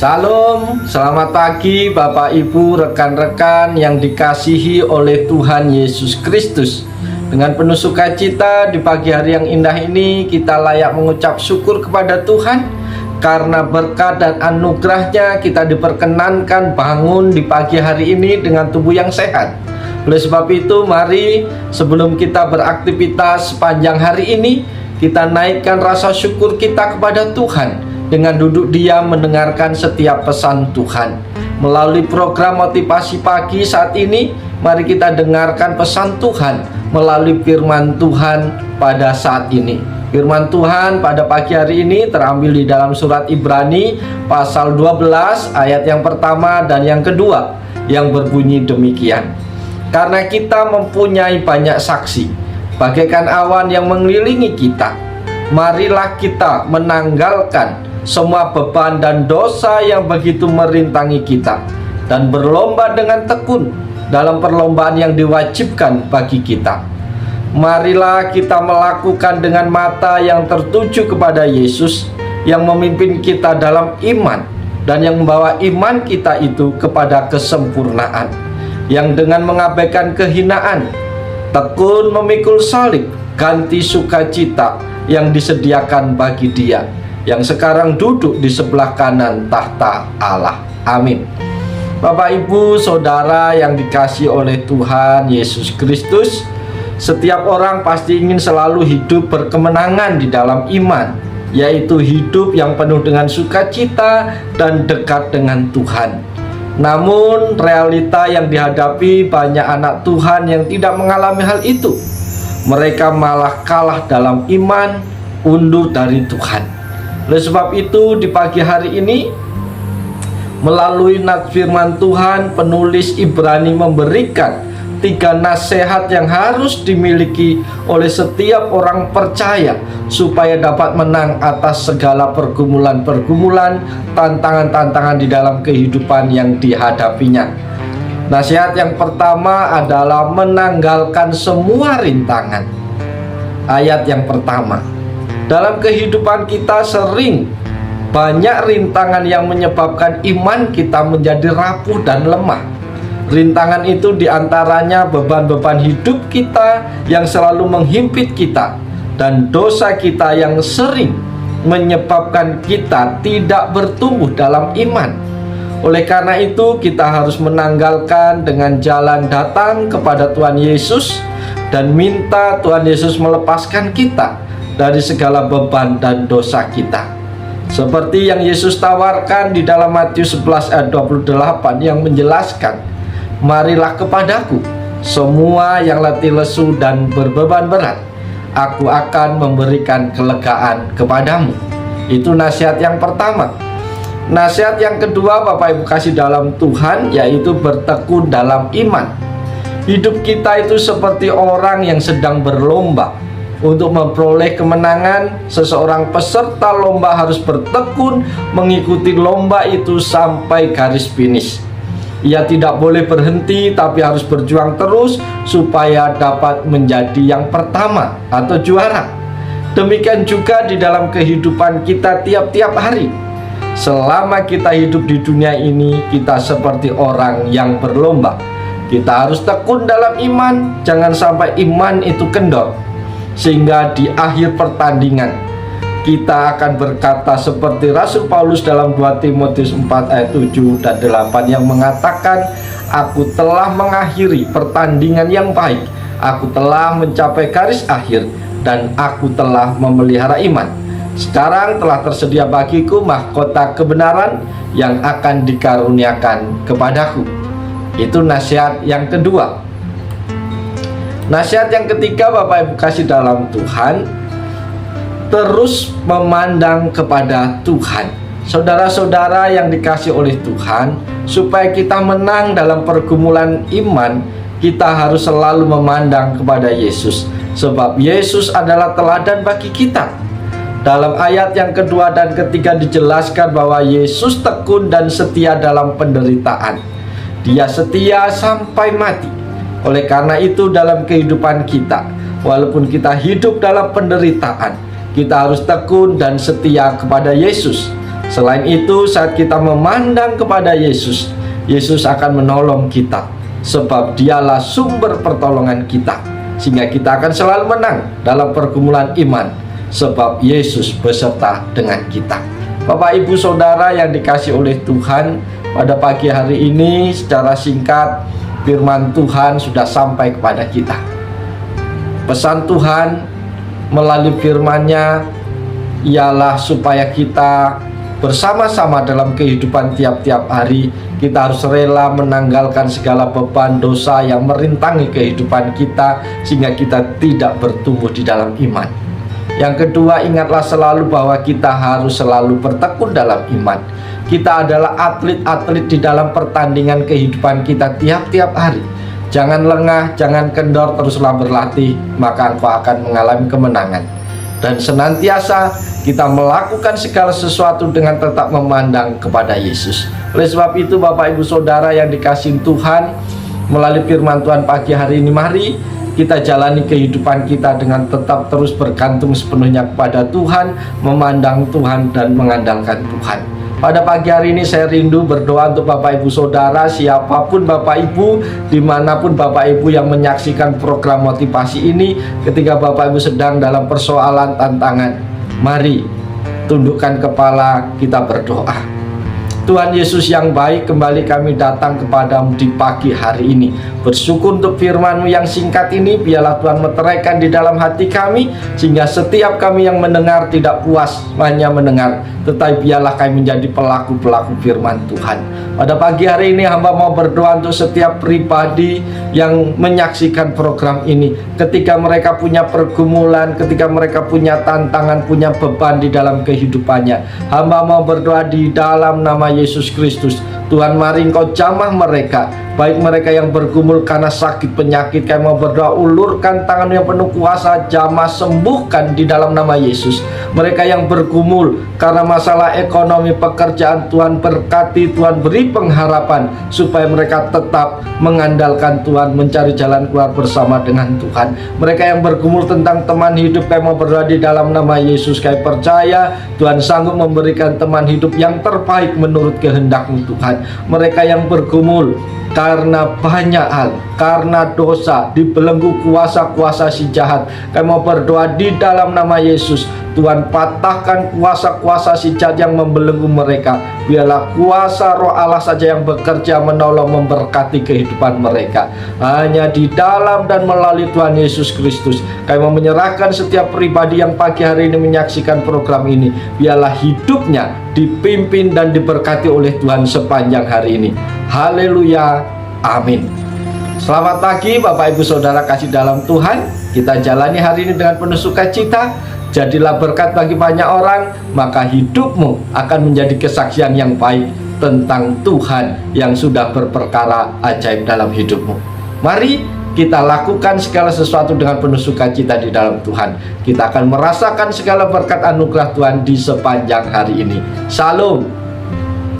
Salam, selamat pagi Bapak Ibu, rekan-rekan yang dikasihi oleh Tuhan Yesus Kristus. Dengan penuh sukacita di pagi hari yang indah ini, kita layak mengucap syukur kepada Tuhan karena berkat dan anugerahnya kita diperkenankan bangun di pagi hari ini dengan tubuh yang sehat. Oleh sebab itu, mari sebelum kita beraktivitas sepanjang hari ini, kita naikkan rasa syukur kita kepada Tuhan dengan duduk diam mendengarkan setiap pesan Tuhan. Melalui program motivasi pagi saat ini, mari kita dengarkan pesan Tuhan melalui firman Tuhan pada saat ini. Firman Tuhan pada pagi hari ini terambil di dalam surat Ibrani pasal 12 ayat yang pertama dan yang kedua, yang berbunyi demikian. Karena kita mempunyai banyak saksi, bagaikan awan yang mengelilingi kita, marilah kita menanggalkan semua beban dan dosa yang begitu merintangi kita, dan berlomba dengan tekun dalam perlombaan yang diwajibkan bagi kita. Marilah kita melakukan dengan mata yang tertuju kepada Yesus, yang memimpin kita dalam iman dan yang membawa iman kita itu kepada kesempurnaan, yang dengan mengabaikan kehinaan tekun memikul salib, ganti sukacita yang disediakan bagi Dia yang sekarang duduk di sebelah kanan tahta Allah. Amin. Bapak, Ibu, Saudara yang dikasihi oleh Tuhan Yesus Kristus, setiap orang pasti ingin selalu hidup berkemenangan di dalam iman, yaitu hidup yang penuh dengan sukacita dan dekat dengan Tuhan. Namun realita yang dihadapi banyak anak Tuhan yang tidak mengalami hal itu. Mereka malah kalah dalam iman, undur dari Tuhan. Oleh sebab itu di pagi hari ini, melalui firman Tuhan, penulis Ibrani memberikan 3 nasihat yang harus dimiliki oleh setiap orang percaya supaya dapat menang atas segala pergumulan-pergumulan, tantangan-tantangan di dalam kehidupan yang dihadapinya. Nasihat yang pertama adalah menanggalkan semua rintangan. Ayat yang pertama, dalam kehidupan kita sering banyak rintangan yang menyebabkan iman kita menjadi rapuh dan lemah. Rintangan itu diantaranya beban-beban hidup kita yang selalu menghimpit kita, dan dosa kita yang sering menyebabkan kita tidak bertumbuh dalam iman. Oleh karena itu, kita harus menanggalkan dengan jalan datang kepada Tuhan Yesus dan minta Tuhan Yesus melepaskan kita dari segala beban dan dosa kita. Seperti yang Yesus tawarkan di dalam Matius 11 ayat 28 yang menjelaskan, marilah kepadaku semua yang letih lesu dan berbeban berat, aku akan memberikan kelegaan kepadamu. Itu nasihat yang pertama. Nasihat yang kedua, Bapak Ibu kasih dalam Tuhan, yaitu bertekun dalam iman. Hidup kita itu seperti orang yang sedang berlomba. Untuk memperoleh kemenangan, seseorang peserta lomba harus bertekun mengikuti lomba itu sampai garis finish. Ia tidak boleh berhenti, tapi harus berjuang terus supaya dapat menjadi yang pertama atau juara. Demikian juga di dalam kehidupan kita tiap-tiap hari. Selama kita hidup di dunia ini, kita seperti orang yang berlomba. Kita harus tekun dalam iman, jangan sampai iman itu kendor, sehingga di akhir pertandingan kita akan berkata seperti Rasul Paulus dalam 2 Timotius 4 ayat 7 dan 8 yang mengatakan, aku telah mengakhiri pertandingan yang baik, aku telah mencapai garis akhir, dan aku telah memelihara iman. Sekarang telah tersedia bagiku mahkota kebenaran yang akan dikaruniakan kepadaku. Itu nasihat yang kedua. Nasihat yang ketiga, Bapak Ibu kasih dalam Tuhan, terus memandang kepada Tuhan. Saudara-saudara yang dikasih oleh Tuhan, supaya kita menang dalam pergumulan iman, kita harus selalu memandang kepada Yesus, sebab Yesus adalah teladan bagi kita. Dalam ayat yang kedua dan ketiga dijelaskan bahwa Yesus tekun dan setia dalam penderitaan. Dia setia sampai mati. Oleh karena itu dalam kehidupan kita, walaupun kita hidup dalam penderitaan, kita harus tekun dan setia kepada Yesus. Selain itu, saat kita memandang kepada Yesus, Yesus akan menolong kita, sebab Dialah sumber pertolongan kita, sehingga kita akan selalu menang dalam pergumulan iman, sebab Yesus beserta dengan kita. Bapak, Ibu, Saudara yang dikasihi oleh Tuhan, pada pagi hari ini secara singkat firman Tuhan sudah sampai kepada kita. Pesan Tuhan melalui firman-Nya ialah supaya kita bersama-sama dalam kehidupan tiap-tiap hari. Kita harus rela menanggalkan segala beban dosa yang merintangi kehidupan kita, sehingga kita tidak bertumbuh di dalam iman. Yang kedua, ingatlah selalu bahwa kita harus selalu bertekun dalam iman. Kita adalah atlet-atlet di dalam pertandingan kehidupan kita tiap-tiap hari. Jangan lengah, jangan kendor, teruslah berlatih, maka engkau akan mengalami kemenangan. Dan senantiasa kita melakukan segala sesuatu dengan tetap memandang kepada Yesus. Oleh sebab itu, Bapak, Ibu, Saudara yang dikasihi Tuhan, melalui firman Tuhan pagi hari ini, mari kita jalani kehidupan kita dengan tetap terus bergantung sepenuhnya kepada Tuhan, memandang Tuhan dan mengandalkan Tuhan. Pada pagi hari ini saya rindu berdoa untuk Bapak, Ibu, Saudara, siapapun Bapak Ibu, dimanapun Bapak Ibu yang menyaksikan program motivasi ini. Ketika Bapak Ibu sedang dalam persoalan tantangan, mari tundukkan kepala, kita berdoa. Tuhan Yesus yang baik, kembali kami datang kepadamu di pagi hari ini, bersyukur untuk firman-Mu yang singkat ini. Biarlah Tuhan meteraikan di dalam hati kami, sehingga setiap kami yang mendengar tidak puas hanya mendengar, tetapi biarlah kami menjadi pelaku-pelaku firman Tuhan. Pada pagi hari ini hamba mau berdoa untuk setiap pribadi yang menyaksikan program ini. Ketika mereka punya pergumulan, ketika mereka punya tantangan, punya beban di dalam kehidupannya, hamba mau berdoa di dalam nama Yesus Kristus. Tuhan, mari Engkau jamah mereka, baik mereka yang bergumul karena sakit penyakit. Kami mau berdoa, ulurkan tangan yang penuh kuasa, jamah, sembuhkan di dalam nama Yesus. Mereka yang bergumul karena masalah ekonomi, pekerjaan, Tuhan berkati, Tuhan beri pengharapan, supaya mereka tetap mengandalkan Tuhan, mencari jalan keluar bersama dengan Tuhan. Mereka yang bergumul tentang teman hidup, kami mau berdoa di dalam nama Yesus. Kami percaya Tuhan sanggup memberikan teman hidup yang terbaik menurut kehendak-Mu, Tuhan. Mereka yang bergumul karena banyak hal, karena dosa, dibelenggu kuasa-kuasa si jahat, kami mau berdoa di dalam nama Yesus. Tuhan, patahkan kuasa-kuasa si jahat yang membelenggu mereka. Biarlah kuasa Roh Allah saja yang bekerja, menolong, memberkati kehidupan mereka. Hanya di dalam dan melalui Tuhan Yesus Kristus, kami mau menyerahkan setiap pribadi yang pagi hari ini menyaksikan program ini. Biarlah hidupnya dipimpin dan diberkati oleh Tuhan sepanjang hari ini. Haleluya, amin. Selamat pagi Bapak, Ibu, Saudara kasih dalam Tuhan. Kita jalani hari ini dengan penuh sukacita. Jadilah berkat bagi banyak orang, maka hidupmu akan menjadi kesaksian yang baik tentang Tuhan yang sudah berperkara ajaib dalam hidupmu. Mari kita lakukan segala sesuatu dengan penuh sukacita di dalam Tuhan. Kita akan merasakan segala berkat anugerah Tuhan di sepanjang hari ini. Shalom.